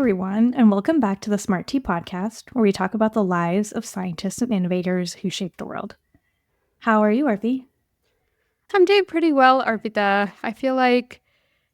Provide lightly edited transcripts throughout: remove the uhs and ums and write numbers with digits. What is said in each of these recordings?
everyone, and welcome back to the Smart Tea Podcast, where we talk about the lives of scientists and innovators who shape the world. How are you, Arthi? I'm doing pretty well, Arpita. I feel like,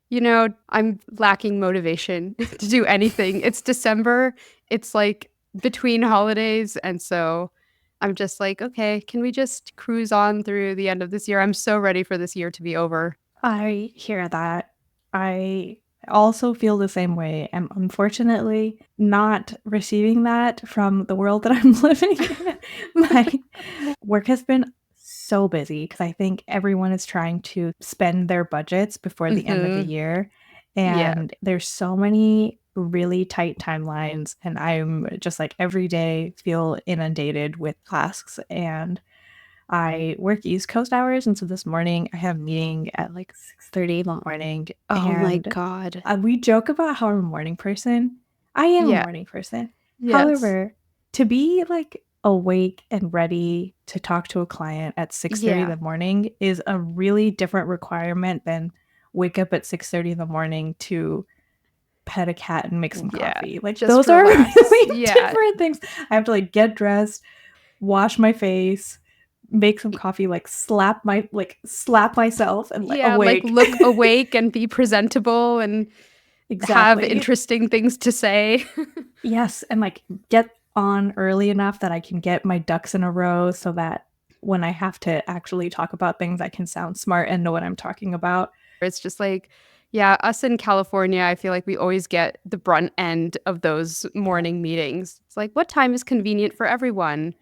I'm lacking motivation to do anything. It's December. It's like between holidays. And so I'm just like, okay, can we just cruise on through the end of this year? I'm so ready for this year to be over. I hear that. I also feel the same way. I'm unfortunately not receiving that from the world that I'm living in. My work has been so busy because I think everyone is trying to spend their budgets before the end of the year. And there's so many really tight timelines. And I'm just like every day feel inundated with tasks. And I work East Coast hours, and so this morning I have a meeting at like 6:30 in the morning. Oh my And God. we joke about how I'm a morning person. I am a Yeah. morning person. Yes. However, to be like awake and ready to talk to a client at 6:30 in the morning is a really different requirement than wake up at 6:30 in the morning to pet a cat and make some coffee. Like just those relax. are really different things. I have to like get dressed, wash my face, make some coffee, like slap myself and awake. Like look awake and be presentable and have interesting things to say. Yes, and like get on early enough that I can get my ducks in a row so that when I have to actually talk about things, I can sound smart and know what I'm talking about. It's just like, yeah, us in California, I feel like we always get the brunt end of those morning meetings. It's like, what time is convenient for everyone?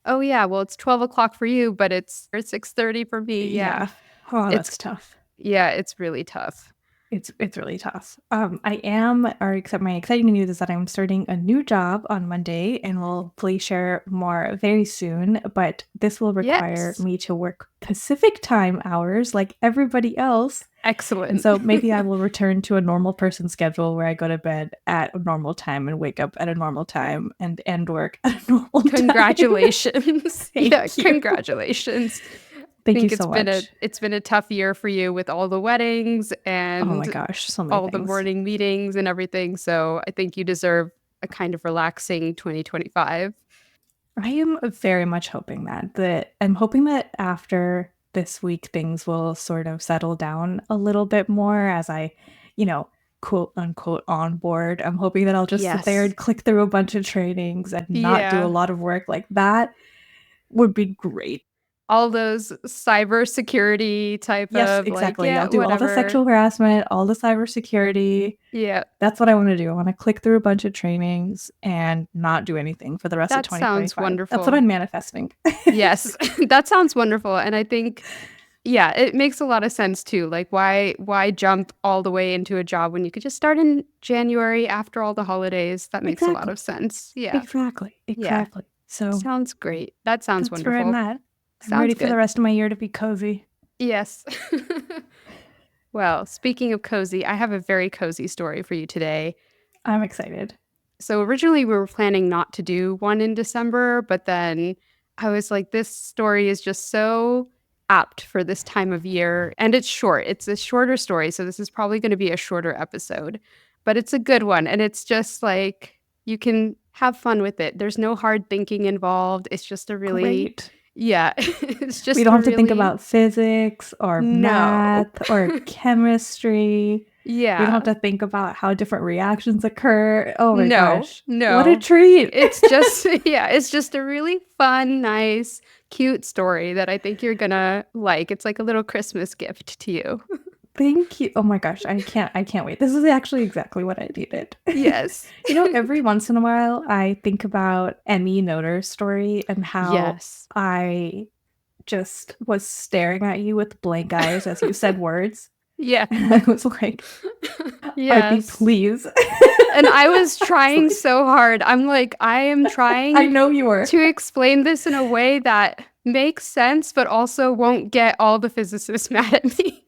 Oh, yeah, well, it's 12 o'clock for you, but it's 6:30 for me. Yeah. Oh, that's tough. Yeah, it's really tough. It's really tough. My exciting news is that I'm starting a new job on Monday, and we'll hopefully share more very soon. But this will require me to work Pacific time hours like everybody else. Excellent. And so maybe I will return to a normal person schedule where I go to bed at a normal time and wake up at a normal time and end work at a normal time. Congratulations. Thank you. Congratulations. Thank you so much. It's been a tough year for you with all the weddings and oh my gosh, so many all things. The morning meetings and everything. So I think you deserve a kind of relaxing 2025. I am very much hoping that I'm hoping that after this week things will sort of settle down a little bit more as I, quote unquote on board. I'm hoping that I'll just sit there and click through a bunch of trainings and not do a lot of work. Like that would be great. All those cybersecurity type yes, of exactly. I'll do all the sexual harassment, all the cybersecurity. Yeah. That's what I want to do. I want to click through a bunch of trainings and not do anything for the rest of 2025. That sounds wonderful. That's what I'm manifesting. Yes, that sounds wonderful. And I think, it makes a lot of sense too. Like why jump all the way into a job when you could just start in January after all the holidays? That makes a lot of sense. Yeah. Exactly. Yeah. So sounds great. That sounds wonderful. That's where I'm at. I'm ready for the rest of my year to be cozy. Yes. Well, speaking of cozy, I have a very cozy story for you today. I'm excited. So originally we were planning not to do one in December, but then I was like, this story is just so apt for this time of year. And it's short. It's a shorter story. So this is probably going to be a shorter episode, but it's a good one. And it's just like, you can have fun with it. There's no hard thinking involved. It's just a really... Great. Yeah, it's just we don't have to think about physics or math or chemistry. Yeah. We don't have to think about how different reactions occur. Oh my gosh. No. What a treat. It's just, it's just a really fun, nice, cute story that I think you're going to like. It's like a little Christmas gift to you. Thank you. Oh my gosh, I can't wait. This is actually exactly what I needed. Yes. Every once in a while, I think about Emmy Noether's story and how I just was staring at you with blank eyes as you said words. Yeah. And I was like, Arthi, please. And I was trying so hard. I'm like, I am trying I know you were. to explain this in a way that makes sense, but also won't get all the physicists mad at me.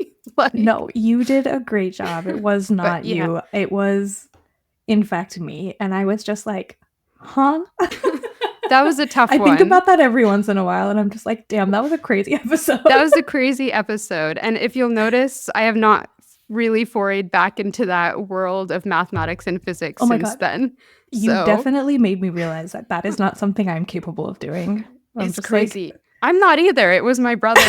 No, you did a great job. It was not you. It was, in fact, me. And I was just like, huh? That was a tough one. I think about that every once in a while, and I'm just like, damn, that was a crazy episode. That was a crazy episode. And if you'll notice, I have not really forayed back into that world of mathematics and physics Oh my since God. then. You So definitely made me realize that that is not something I'm capable of doing. I'm it's just like, crazy. I'm not either. It was my brother.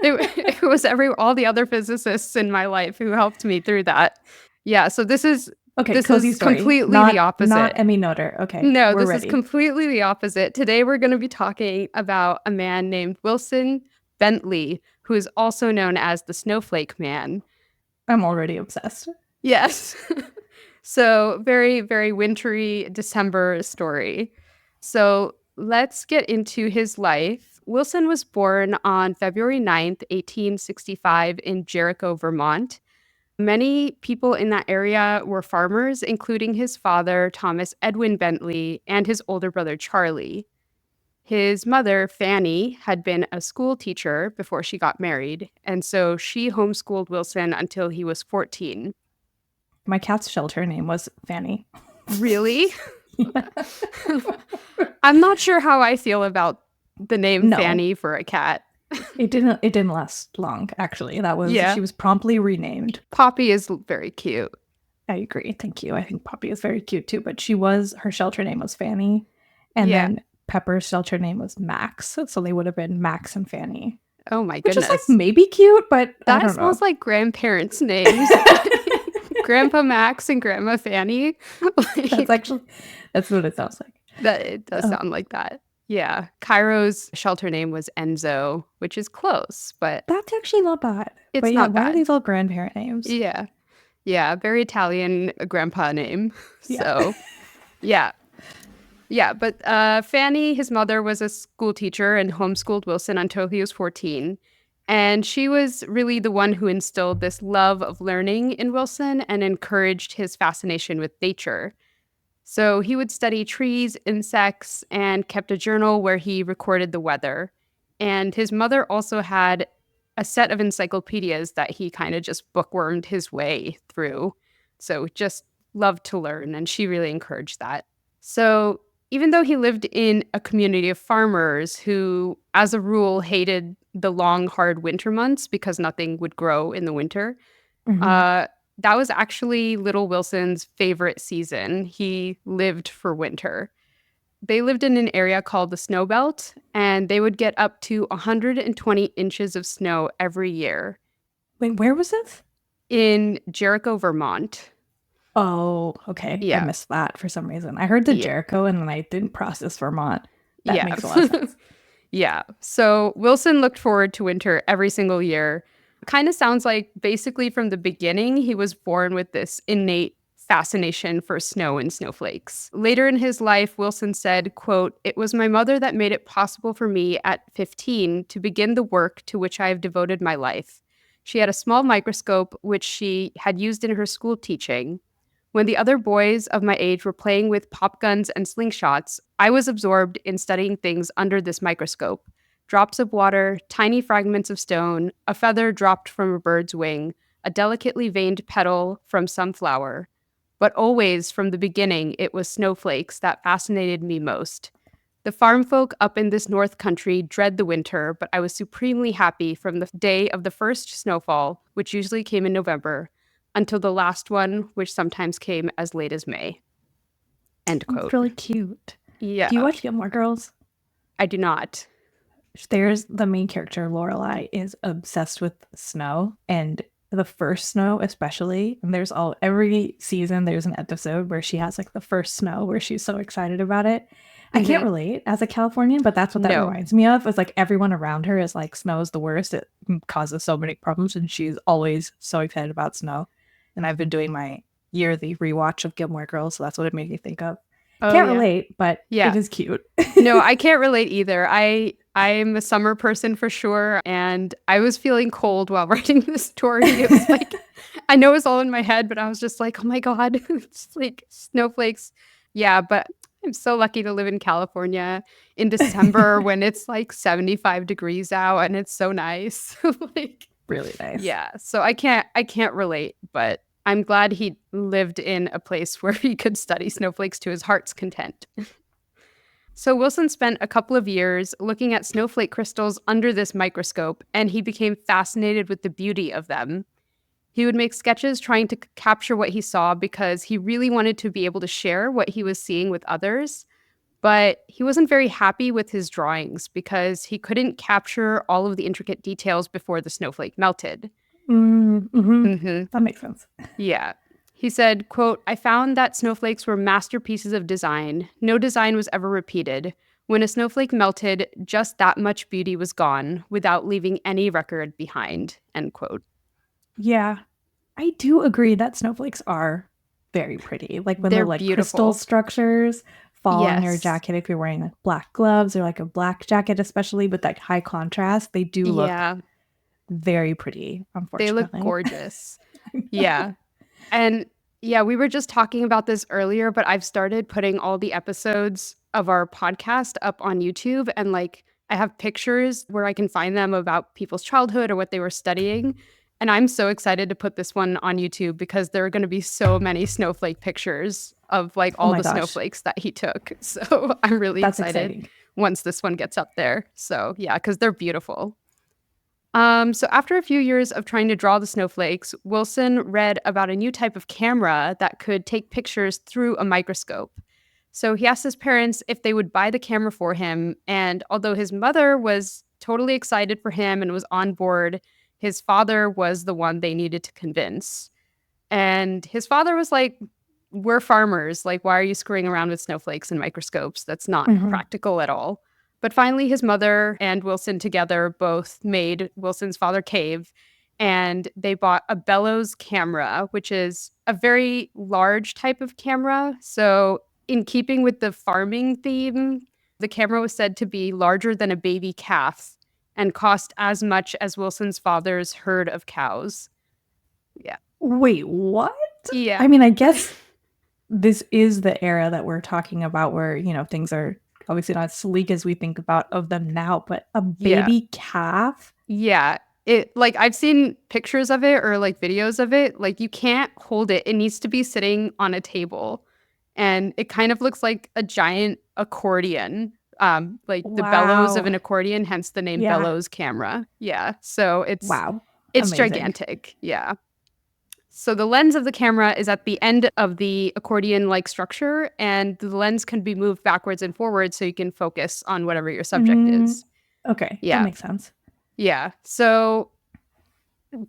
It was all the other physicists in my life who helped me through that. Yeah, so this is okay, this cozy is story. completely the Not opposite. Emmy Noter. Okay, No, we're this is ready. completely the opposite. Today we're going to be talking about a man named Wilson Bentley, who is also known as the Snowflake Man. I'm already obsessed. Yes. So, very, very wintry December story. So, let's get into his life. Wilson was born on February 9th, 1865, in Jericho, Vermont. Many people in that area were farmers, including his father, Thomas Edwin Bentley, and his older brother, Charlie. His mother, Fanny, had been a school teacher before she got married, and so she homeschooled Wilson until he was 14. My cat's shelter name was Fanny. Really? I'm not sure how I feel about the name No, Fanny for a cat. it didn't last long, actually. Yeah. She was promptly renamed. Poppy is very cute. I agree. Thank you. I think Poppy is very cute too, but her shelter name was Fanny. And Yeah. then Pepper's shelter name was Max. So they would have been Max and Fanny. Oh my Which is like goodness. maybe cute, but I That don't know. sounds like grandparents' names. Grandpa Max and Grandma Fanny. That's what it sounds like. That it does sound like that. Yeah. Cairo's shelter name was Enzo, which is close, but That's actually not bad. it's But yeah, not why bad. are these all grandparent names? Yeah. Yeah. Very Italian grandpa name. Yeah. So, yeah. Yeah. But Fanny, his mother, was a school teacher and homeschooled Wilson until he was 14. And she was really the one who instilled this love of learning in Wilson and encouraged his fascination with nature. So he would study trees, insects, and kept a journal where he recorded the weather. And his mother also had a set of encyclopedias that he kind of just bookwormed his way through. So just loved to learn, and she really encouraged that. So even though he lived in a community of farmers who, as a rule, hated the long, hard winter months because nothing would grow in the winter, Mhm. that was actually Little Wilson's favorite season. He lived for winter. They lived in an area called the Snow Belt, and they would get up to 120 inches of snow every year Wait, where was this? in Jericho, Vermont. Oh, okay. I Yeah. missed that for some reason. I heard the Yeah. Jericho and then I didn't process Vermont. That Yeah. makes a lot of sense. Yeah. So Wilson looked forward to winter every single year. Kind of sounds like basically from the beginning, he was born with this innate fascination for snow and snowflakes. Later in his life, Wilson said, quote, "It was my mother that made it possible for me at 15 to begin the work to which I have devoted my life. She had a small microscope, which she had used in her school teaching. When the other boys of my age were playing with pop guns and slingshots, I was absorbed in studying things under this microscope. Drops of water, tiny fragments of stone, a feather dropped from a bird's wing, a delicately veined petal from some flower. But always from the beginning, it was snowflakes that fascinated me most. The farm folk up in this north country dread the winter, but I was supremely happy from the day of the first snowfall, which usually came in November, until the last one, which sometimes came as late as May." End quote. It's really cute. Yeah. Do you watch Gilmore Girls? I do not. There's the main character, Lorelai, is obsessed with snow and the first snow especially. And every season there's an episode where she has like the first snow where she's so excited about it. I can't relate as a Californian, but that's what that No. reminds me of. Is like everyone around her is like, snow is the worst. It causes so many problems, and she's always so excited about snow. And I've been doing my yearly rewatch of Gilmore Girls, so that's what it made me think of. Oh, Can't yeah. relate, but Yeah. it is cute. No, I can't relate either. I'm a summer person for sure, and I was feeling cold while writing this story. It was like, I know it's all in my head, but I was just like, oh my God, it's like snowflakes. Yeah, but I'm so lucky to live in California in December when it's like 75 degrees out and it's so nice. Like, Really nice. yeah, so I can't relate, but I'm glad he lived in a place where he could study snowflakes to his heart's content. So Wilson spent a couple of years looking at snowflake crystals under this microscope, and he became fascinated with the beauty of them. He would make sketches trying to capture what he saw because he really wanted to be able to share what he was seeing with others. But he wasn't very happy with his drawings because he couldn't capture all of the intricate details before the snowflake melted. Mm-hmm. Hmm. That makes sense. Yeah. He said, quote, "I found that snowflakes were masterpieces of design. No design was ever repeated. When a snowflake melted, just that much beauty was gone without leaving any record behind," end quote. Yeah, I do agree that snowflakes are very pretty. Like when the They're like crystal beautiful. structures fall on your Yes. jacket if you're wearing like black gloves or like a black jacket, especially with like high contrast, they do look Yeah. very pretty, They look unfortunately. gorgeous. Yeah. And yeah, we were just talking about this earlier, but I've started putting all the episodes of our podcast up on YouTube, and like I have pictures where I can find them about people's childhood or what they were studying. And I'm so excited to put this one on YouTube because there are going to be so many snowflake pictures of like Oh all my the gosh, snowflakes that he took. So I'm really that's excited exciting. once this one gets up there. So yeah, because they're beautiful. So after a few years of trying to draw the snowflakes, Wilson read about a new type of camera that could take pictures through a microscope. So he asked his parents if they would buy the camera for him. And although his mother was totally excited for him and was on board, his father was the one they needed to convince. And his father was like, "We're farmers. Like, why are you screwing around with snowflakes and microscopes? That's not Hmm. practical at all." But finally, his mother and Wilson together both made Wilson's father cave, and they bought a bellows camera, which is a very large type of camera. So, in keeping with the farming theme, the camera was said to be larger than a baby calf and cost as much as Wilson's father's herd of cows. Yeah. Wait, what? Yeah. I mean, I guess this is the era that we're talking about where, things are obviously not as sleek as we think about of them now, but a Yeah. baby calf? Yeah. It like I've seen pictures of it or like videos of it. Like you can't hold it. It needs to be sitting on a table. And it kind of looks like a giant accordion. Like the bellows of Wow. an accordion, hence the name Yeah. bellows camera. Yeah. So Wow. it's Amazing. gigantic. Yeah. So the lens of the camera is at the end of the accordion-like structure, and the lens can be moved backwards and forwards so you can focus on whatever your subject Mm, is. okay, that Yeah. makes sense. Yeah. So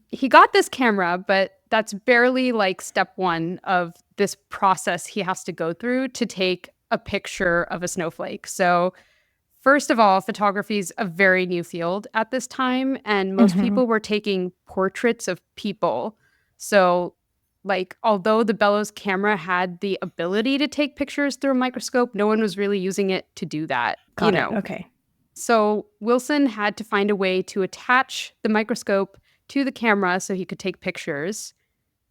he got this camera, but that's barely like step one of this process he has to go through to take a picture of a snowflake. So, first of all, photography is a very new field at this time, and most Mhm. people were taking portraits of people. So, like, although the bellows camera had the ability to take pictures through a microscope, no one was really using it to do that, you Got it, know. okay. So Wilson had to find a way to attach the microscope to the camera so he could take pictures.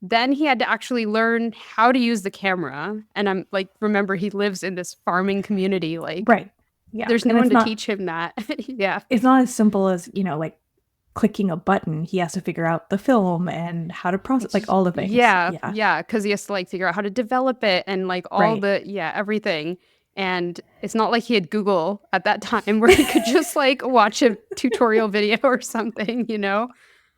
Then he had to actually learn how to use the camera. And I'm like, remember, he lives in this farming community. Like, Right. Yeah, there's no and one to teach him that. Yeah. it's not as simple as, like, clicking a button. He has to figure out the film and how to process, like, all the things. Yeah. Yeah, Yeah. Because he has to like figure out how to develop it and like all right. the, yeah, everything. And it's not like he had Google at that time where he could just like watch a tutorial video or something, you know?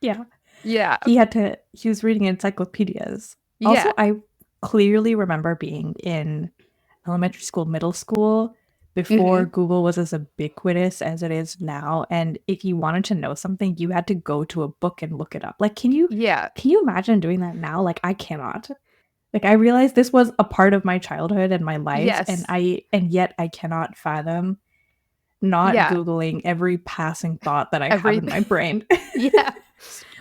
Yeah. Yeah. He was reading encyclopedias. Also, Yeah. I clearly remember being in elementary school, middle school, before Hmm. Google was as ubiquitous as it is now. And if you wanted to know something, you had to go to a book and look it up. Like, Yeah. can you imagine doing that now? Like, I cannot. Like, I realized this was a part of my childhood and my life, and Yes. yet I cannot fathom not Yeah. Googling every passing thought that I have in my Everything. brain. Yeah.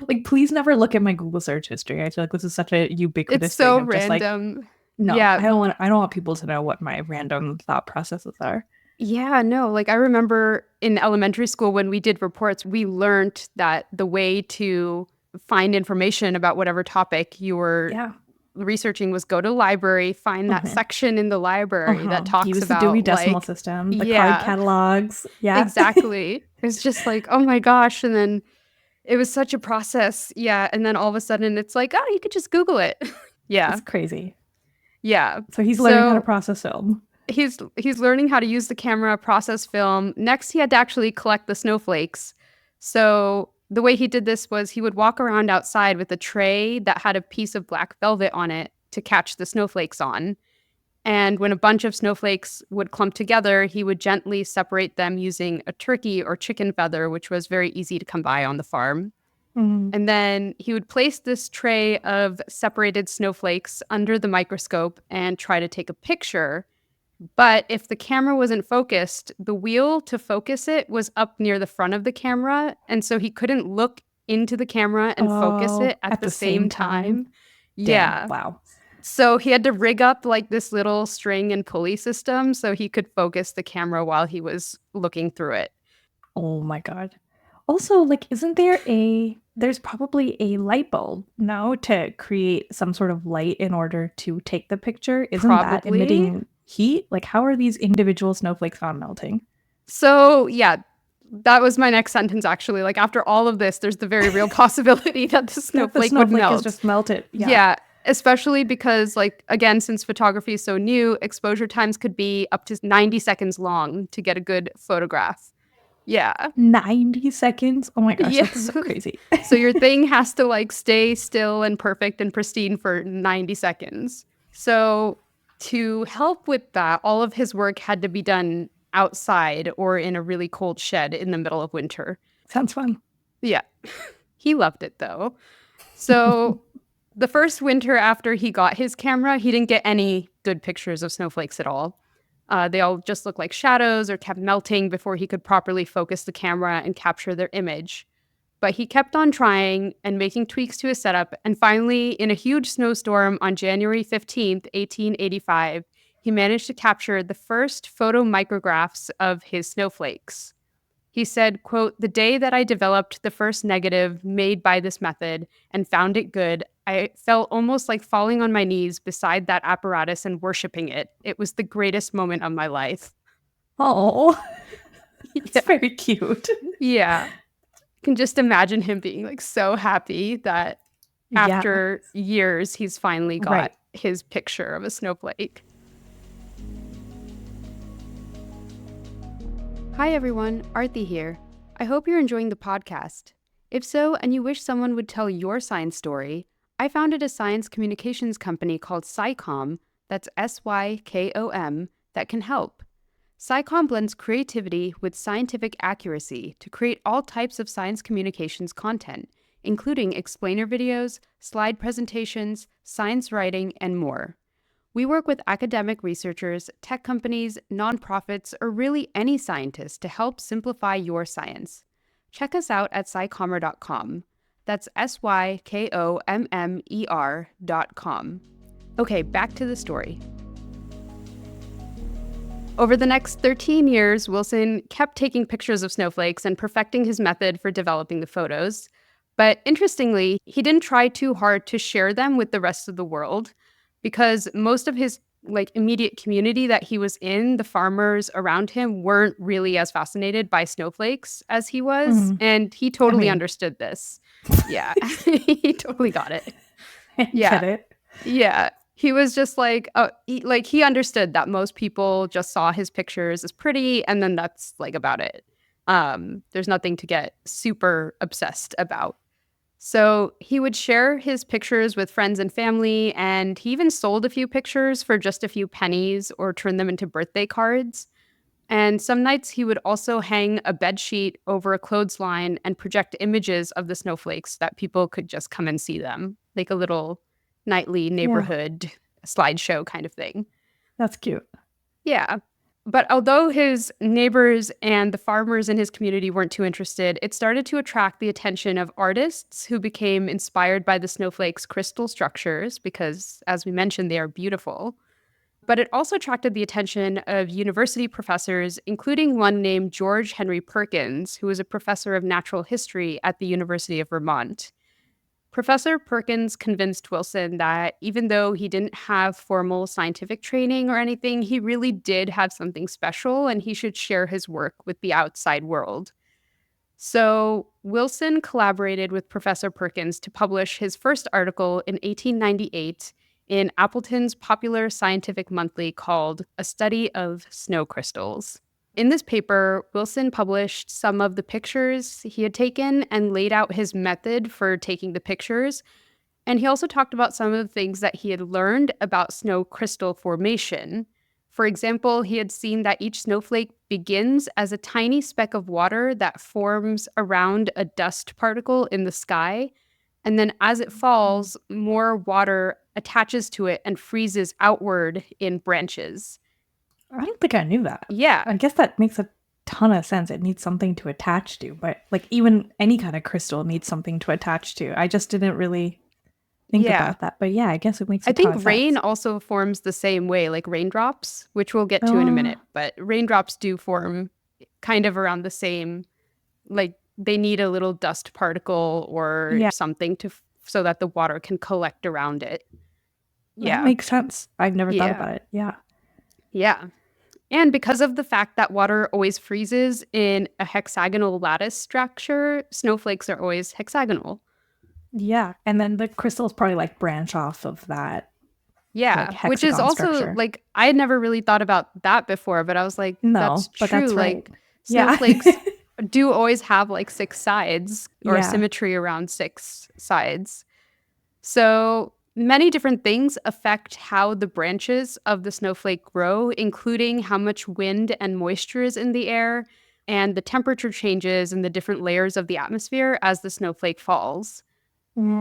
Like, please never look at my Google search history. I feel like this is such a It's ubiquitous thing so of just like, random. no, Yeah. I don't want people to know what my random thought processes are. Yeah, no, like I remember in elementary school when we did reports, we learned that the way to find information about whatever topic you were Yeah. researching was go to the library, find that Uh-huh. section in the library that talks Use the Dewey about Decimal like, System, the card yeah, catalogs. Yeah. exactly. It's just like, oh my gosh. And then it was such a process. Yeah. And then all of a sudden it's like, oh, you could just Google it. Yeah. It's crazy. Yeah. So he's learning how to So process film. he's learning how to use the camera, process film. Next, he had to actually collect the snowflakes. So The way he did this was he would walk around outside with a tray that had a piece of black velvet on it to catch the snowflakes on. And when a bunch of snowflakes would clump together, he would gently separate them using a turkey or chicken feather, which was very easy to come by on the farm. Mhm. And then he would place this tray of separated snowflakes under the microscope and try to take a picture. But if the camera wasn't focused, the wheel to focus it was up near the front of the camera. And so he couldn't look into the camera and focus Oh, it at at the the same same time? time. Dang, Yeah. wow. So he had to rig up like this little string and pulley system so he could focus the camera while he was looking through it. Oh my god. Also, like, there's probably a light bulb, no, to create some sort of light in order to take the picture. Isn't that Probably. emitting heat? Like, how are these individual snowflakes not melting? So, yeah, that was my next sentence, actually. Like, after all of this, there's the very real possibility that the That the snowflake would snowflake is melt. just melted. Yeah. Yeah, especially because, like, again, since photography is so new, exposure times could be up to 90 seconds long to get a good photograph. Yeah. 90 seconds? Oh my gosh, that's Yes. so crazy. So your thing has to like stay still and perfect and pristine for 90 seconds. So to help with that, all of his work had to be done outside or in a really cold shed in the middle of winter. Sounds fun. Yeah. He loved it though. So the first winter after he got his camera, he didn't get any good pictures of snowflakes at all. They all just looked like shadows or kept melting before he could properly focus the camera and capture their image. But he kept on trying and making tweaks to his setup, and finally, in a huge snowstorm on January 15th, 1885, he managed to capture the first photomicrographs of his snowflakes. He said, quote, "The day that I developed the first negative made by this method and found it good, I felt almost like falling on my knees beside that apparatus and worshiping it. It was the greatest moment of my life." Oh, it's Yeah. very cute. Yeah. Can just imagine him being like so happy that Yeah, after years he's finally got right. his picture of a snowflake. Hi everyone, Aarati here. I hope you're enjoying the podcast. If so, and you wish someone would tell your science story, I founded a science communications company called SciComm, that's SYKOM, that can help. SciComm blends creativity with scientific accuracy to create all types of science communications content, including explainer videos, slide presentations, science writing, and more. We work with academic researchers, tech companies, nonprofits, or really any scientist to help simplify your science. Check us out at scicommer.com. That's SYKOMMER.com. Okay, back to the story. Over the next 13 years, Wilson kept taking pictures of snowflakes and perfecting his method for developing the photos. But interestingly, he didn't try too hard to share them with the rest of the world because most of his immediate community that he was in, the farmers around him, weren't really as fascinated by snowflakes as he was. Mhm. And he I totally mean, understood this. Yeah, he totally got it. I Yeah. get it. Yeah. He was just like, he understood that most people just saw his pictures as pretty, and then that's like about it. There's nothing to get super obsessed about. So he would share his pictures with friends and family, and he even sold a few pictures for just a few pennies or turned them into birthday cards. And some nights he would also hang a bed sheet over a clothesline and project images of the snowflakes that people could just come and see them, like a little nightly Yeah, neighborhood slideshow kind of thing. that's cute. Yeah. But although his neighbors and the farmers in his community weren't too interested, it started to attract the attention of artists who became inspired by the snowflakes' crystal structures because, as we mentioned, they are beautiful. But it also attracted the attention of university professors, including one named George Henry Perkins, who was a professor of natural history at the University of Vermont. Professor Perkins convinced Wilson that even though he didn't have formal scientific training or anything, he really did have something special and he should share his work with the outside world. So Wilson collaborated with Professor Perkins to publish his first article in 1898 in Appleton's popular scientific monthly called A Study of Snow Crystals. In this paper, Wilson published some of the pictures he had taken and laid out his method for taking the pictures. And he also talked about some of the things that he had learned about snow crystal formation. For example, he had seen that each snowflake begins as a tiny speck of water that forms around a dust particle in the sky. And then as it falls, more water attaches to it and freezes outward in branches. I don't think I knew that. Yeah. I guess that makes a ton of sense. It needs something to attach to, but like even any kind of crystal needs something to attach to. I just didn't really think about that. But yeah, I guess it makes a ton of I think rain sense. also forms the same way, like raindrops, which we'll get to in a minute. But raindrops do form kind of around the same, like they need a little dust particle or something so that the water can collect around it. That makes sense. I've never thought about it. Yeah. Yeah. And because of the fact that water always freezes in a hexagonal lattice structure, snowflakes are always hexagonal. Yeah. And then the crystals probably like branch off of that. Yeah. Like, which is also structure. like, I had never really thought about that before, but I was like, no, that's but true. That's right. Like snowflakes do always have like 6 sides or symmetry around 6 sides. So many different things affect how the branches of the snowflake grow, including how much wind and moisture is in the air and the temperature changes in the different layers of the atmosphere as the snowflake falls.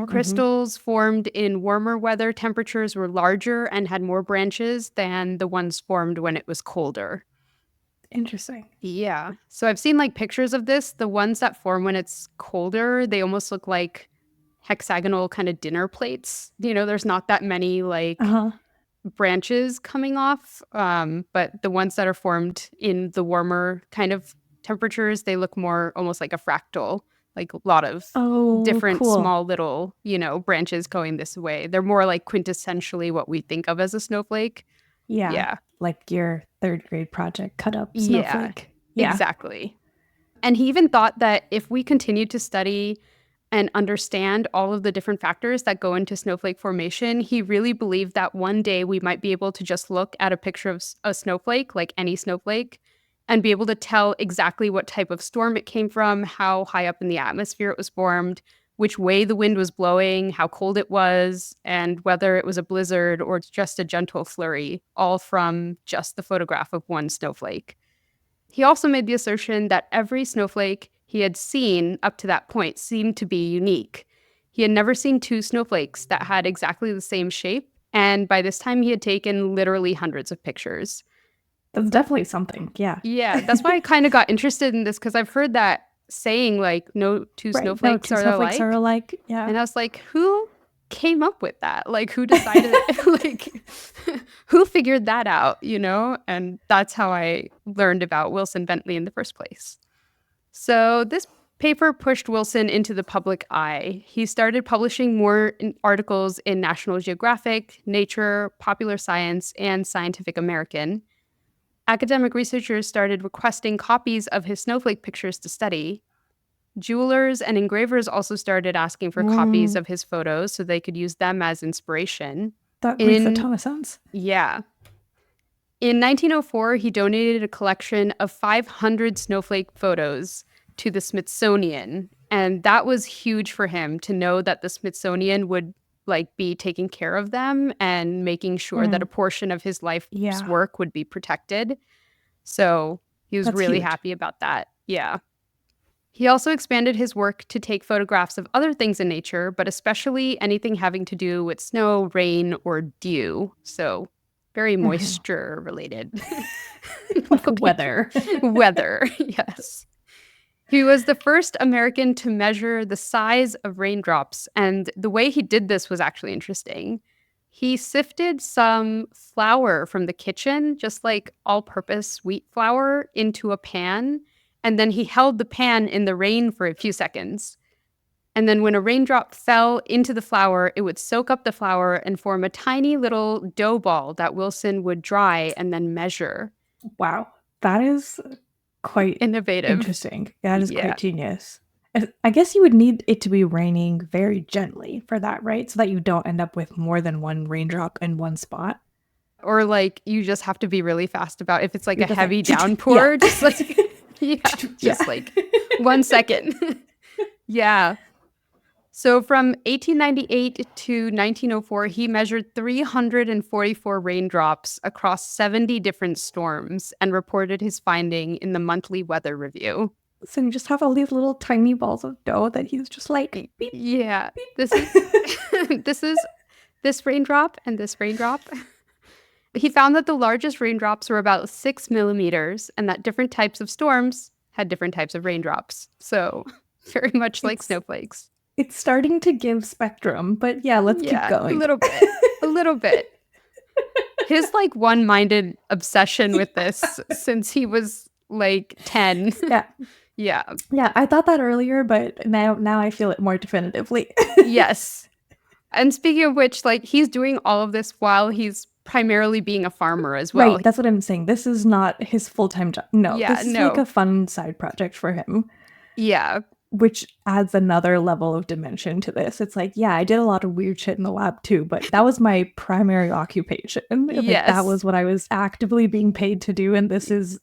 Crystals formed in warmer weather temperatures were larger and had more branches than the ones formed when it was colder. Interesting. Yeah. So I've seen like pictures of this. The ones that form when it's colder, they almost look like hexagonal kind of dinner plates. You know, there's not that many like branches coming off. But the ones that are formed in the warmer kind of temperatures, they look more almost like a fractal, like a lot of different small little, you know, branches going this way. They're more like quintessentially what we think of as a snowflake. Yeah. Like your 3rd grade project cut up snowflake. Yeah, exactly. And he even thought that if we continued to study and understand all of the different factors that go into snowflake formation, he really believed that one day we might be able to just look at a picture of a snowflake, like any snowflake, and be able to tell exactly what type of storm it came from, how high up in the atmosphere it was formed, which way the wind was blowing, how cold it was, and whether it was a blizzard or just a gentle flurry, all from just the photograph of one snowflake. He also made the assertion that every snowflake he had seen up to that point seemed to be unique. He had never seen 2 snowflakes that had exactly the same shape, and by this time he had taken literally hundreds of pictures. That's definitely something, yeah. Yeah, that's why I kind of got interested in this, because I've heard that saying, like, no two snowflakes are alike. Yeah. And I was like, who came up with that? Like, who decided, like, who figured that out, you know? And that's how I learned about Wilson Bentley in the first place. So this paper pushed Wilson into the public eye. He started publishing more articles in National Geographic, Nature, Popular Science, and Scientific American. Academic researchers started requesting copies of his snowflake pictures to study. Jewelers and engravers also started asking for copies of his photos so they could use them as inspiration. That makes a ton of sense. Yeah. In 1904, he donated a collection of 500 snowflake photos to the Smithsonian. And that was huge for him to know that the Smithsonian would be taking care of them and making sure that a portion of his life's work would be protected. So he was really happy about that. Yeah. He also expanded his work to take photographs of other things in nature, but especially anything having to do with snow, rain, or dew. So very moisture related. Weather. Weather, yes. He was the first American to measure the size of raindrops, and the way he did this was actually interesting. He sifted some flour from the kitchen, just like all-purpose wheat flour, into a pan, and then he held the pan in the rain for a few seconds. And then when a raindrop fell into the flour, it would soak up the flour and form a tiny little dough ball that Wilson would dry and then measure. Wow, that is quite innovative. Interesting. That is quite genius. I guess you would need it to be raining very gently for that, right? So that you don't end up with more than one raindrop in one spot. Or like you just have to be really fast about if it's like You're a just like, heavy yeah. downpour, just like yeah, Yeah. just like 1 second. Yeah. So from 1898 to 1904, he measured 344 raindrops across 70 different storms and reported his finding in the monthly weather review. So you just have all these little tiny balls of dough that he's just like, beep, Yeah, this beep. is this is this raindrop and this raindrop. He found that the largest raindrops were about 6 millimeters and that different types of storms had different types of raindrops. So very much like It's snowflakes. it's starting to give spectrum, but yeah, let's keep Yeah, a going. little bit. A little bit. His like one-minded obsession with this since he was like 10. Yeah. Yeah. Yeah, I thought that earlier, but now I feel it more definitively. Yes. And speaking of which, like he's doing all of this while he's primarily being a farmer as well. Right, that's what I'm saying. This is not his full-time job. No, Yeah, this is like no. a fun side project for him, Yeah. which adds another level of dimension to this. It's like, yeah, I did a lot of weird shit in the lab too, but that was my primary occupation. Like that Yes. was what I was actively being paid to do, and this is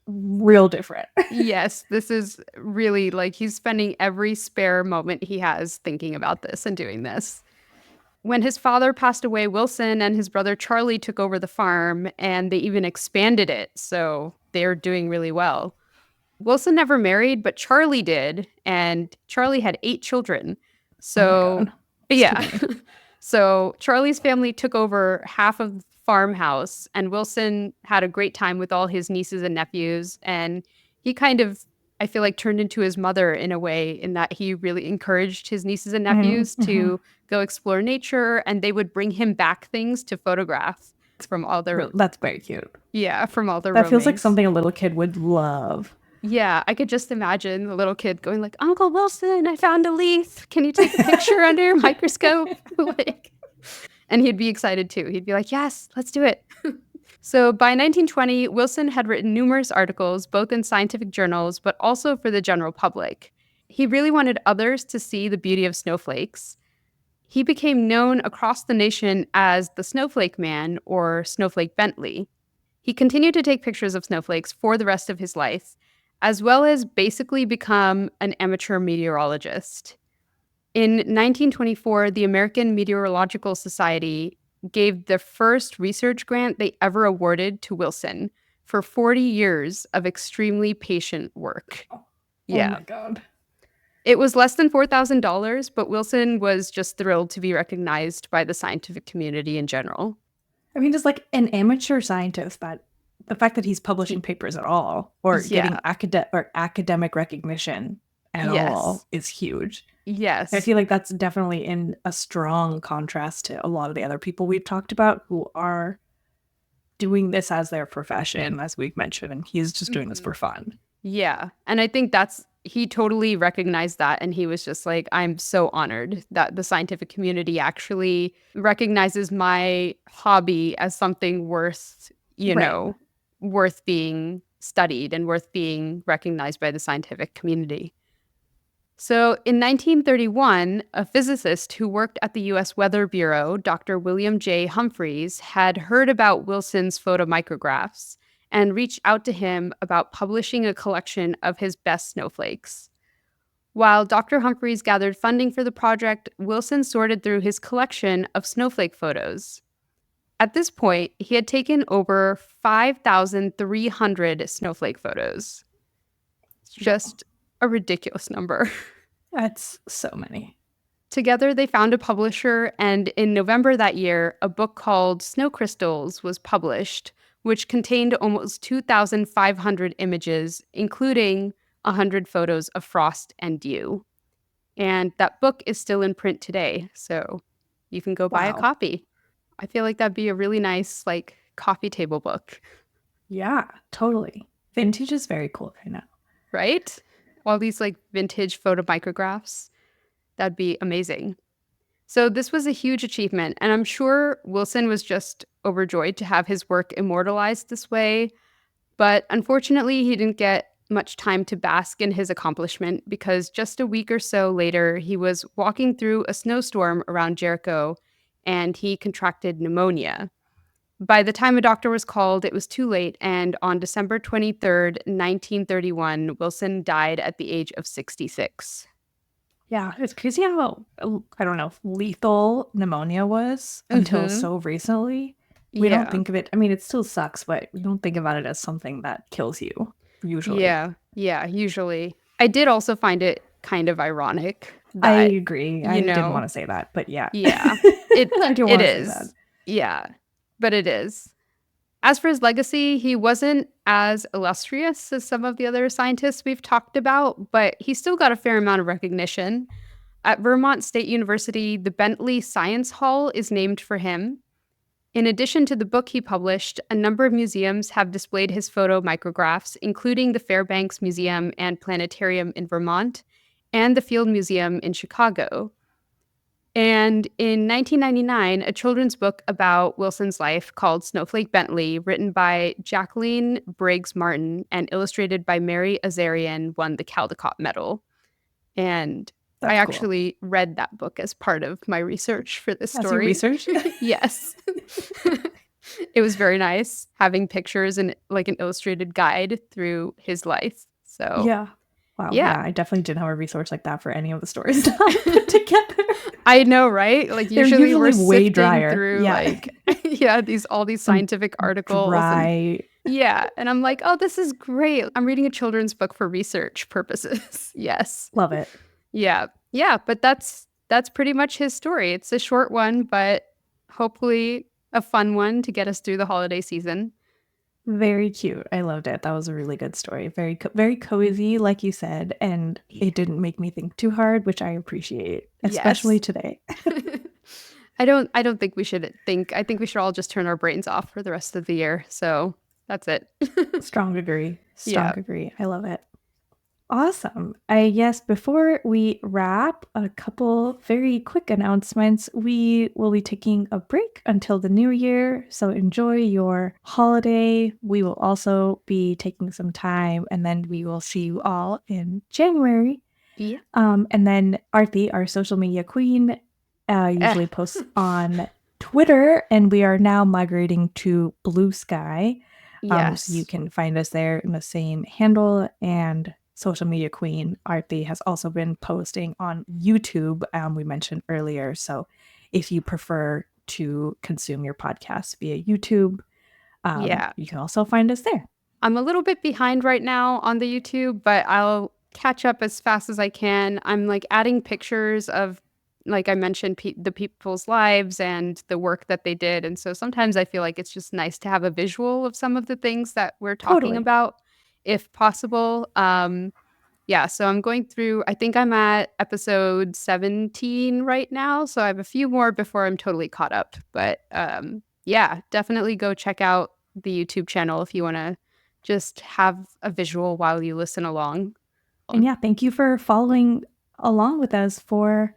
real different. Yes, this is really like he's spending every spare moment he has thinking about this and doing this. When his father passed away, Wilson and his brother Charlie took over the farm and they even expanded it. So they're doing really well. Wilson never married, but Charlie did. And Charlie had 8 children. Oh my So, god. It's too yeah. many. So Charlie's family took over half of the farmhouse, and Wilson had a great time with all his nieces and nephews. And he kind of, I feel like, turned into his mother in a way, in that he really encouraged his nieces and nephews Mm-hmm. to go explore nature, and they would bring him back things to photograph from all their, That's very cute. yeah, from all their That feels like roamings. something a little kid would love. Yeah, I could just imagine the little kid going like, "Uncle Wilson, I found a leaf. Can you take a picture under your microscope?" Like, and he'd be excited too. He'd be like, "Yes, let's do it." So by 1920, Wilson had written numerous articles, both in scientific journals, but also for the general public. He really wanted others to see the beauty of snowflakes. He became known across the nation as the Snowflake Man or Snowflake Bentley. He continued to take pictures of snowflakes for the rest of his life, as well as basically become an amateur meteorologist. In 1924, the American Meteorological Society gave the first research grant they ever awarded to Wilson for 40 years of extremely patient work. Oh Yeah. my god. It was less than $4,000, but Wilson was just thrilled to be recognized by the scientific community in general. I mean, just like an amateur scientist, that the fact that he's publishing papers at all or getting Yeah. academic recognition at all Yes. is huge. Yes. I feel like that's definitely in a strong contrast to a lot of the other people we've talked about who are doing this as their profession, as we've mentioned, and he's just doing this for fun. Yeah. And I think he totally recognized that. And he was just like, I'm so honored that the scientific community actually recognizes my hobby as something worth, Right. worth being studied and worth being recognized by the scientific community. So in 1931, a physicist who worked at the U.S. Weather Bureau, Dr. William J. Humphreys, had heard about Wilson's photomicrographs and reached out to him about publishing a collection of his best snowflakes. While Dr. Humphreys gathered funding for the project, Wilson sorted through his collection of snowflake photos. At this point, he had taken over 5,300 snowflake photos. It's just a ridiculous number. That's so many. Together, they found a publisher, and in November that year, a book called Snow Crystals was published, which contained almost 2,500 images, including 100 photos of frost and dew. And that book is still in print today, so you can go buy a Wow. copy. I feel like that'd be a really nice, like, coffee table book, Yeah, totally. Vintage is very cool right now. right? All these, like, vintage photomicrographs. That'd be amazing. So this was a huge achievement, and I'm sure Wilson was just overjoyed to have his work immortalized this way. But unfortunately, he didn't get much time to bask in his accomplishment because just a week or so later, he was walking through a snowstorm around Jericho and he contracted pneumonia. By the time a doctor was called, it was too late, and on December 23rd, 1931, Wilson died at the age of 66. Yeah, it's crazy how, I don't know, lethal pneumonia was until Mhm. so recently. We don't Yeah. think of it, I mean, it still sucks, but we don't think about it as something that kills you, usually. Yeah. Yeah, usually. I did also find it kind of ironic I that, agree. you I didn't know, want to say that, but yeah. yeah. It I do it want to say that. is. Yeah. But it is. As for his legacy, he wasn't as illustrious as some of the other scientists we've talked about, but he still got a fair amount of recognition. At Vermont State University, the Bentley Science Hall is named for him. In addition to the book he published, a number of museums have displayed his photo micrographs, including the Fairbanks Museum and Planetarium in Vermont and the Field Museum in Chicago. And in 1999, a children's book about Wilson's life called Snowflake Bentley, written by Jacqueline Briggs Martin and illustrated by Mary Azarian, won the Caldecott Medal. And I That's cool. actually read that book as part of my research for this As you story. research? Yes. It was very nice having pictures and like an illustrated guide through his life. So, Yeah. Wow, yeah. yeah, I definitely didn't have a resource like that for any of the stories that I put together. I know, right? Like They're usually we're usually way sifting drier. through Yeah. like yeah, all these Some scientific articles and dry. yeah, and I'm like, "Oh, this is great. I'm reading a children's book for research purposes." Yes. Love it. Yeah. Yeah, but that's pretty much his story. It's a short one, but hopefully a fun one to get us through the holiday season. Very cute. I loved it. That was a really good story. Very cozy, like you said, and it didn't make me think too hard, which I appreciate, especially Yes. today. I don't think we should think. I think we should all just turn our brains off for the rest of the year. So, that's it. Strong agree. Yeah. Strong agree. I love it. Awesome. I guess before we wrap, a couple very quick announcements. We will be taking a break until the new year, so enjoy your holiday. We will also be taking some time, and then we will see you all in January. Yeah. And then Aarti, our social media queen, usually posts on Twitter, and we are now migrating to Blue Sky. Yes. So you can find us there in the same handle, and social media queen Aarti has also been posting on YouTube, we mentioned earlier. So if you prefer to consume your podcasts via YouTube, Yeah. you can also find us there. I'm a little bit behind right now on the YouTube, but I'll catch up as fast as I can. I'm like adding pictures of, like I mentioned, the people's lives and the work that they did. And so sometimes I feel like it's just nice to have a visual of some of the things that we're talking Totally. about, if possible. Yeah, so I'm going through, I think I'm at episode 17 right now. So I have a few more before I'm totally caught up. But yeah, definitely go check out the YouTube channel if you want to just have a visual while you listen along. And yeah, thank you for following along with us for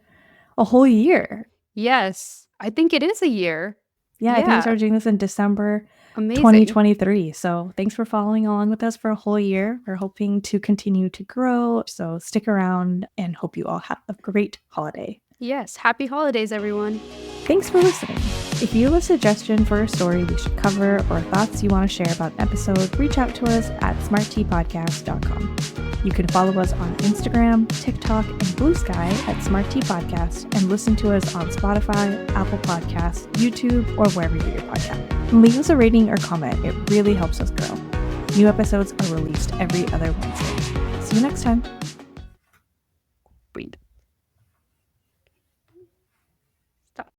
a whole year. Yes, I think it is a year. Yeah, I think we started doing this in December Amazing. 2023. So thanks for following along with us for a whole year. We're hoping to continue to grow. So stick around and hope you all have a great holiday. Yes, happy holidays, everyone. Thanks for listening. If you have a suggestion for a story we should cover or thoughts you want to share about an episode, reach out to us at smartteapodcast.com. You can follow us on Instagram, TikTok, and Blue Sky at Smart Tea Podcast, and listen to us on Spotify, Apple Podcasts, YouTube, or wherever you get your podcast. And leave us a rating or comment. It really helps us grow. New episodes are released every other Wednesday. See you next time. Wait.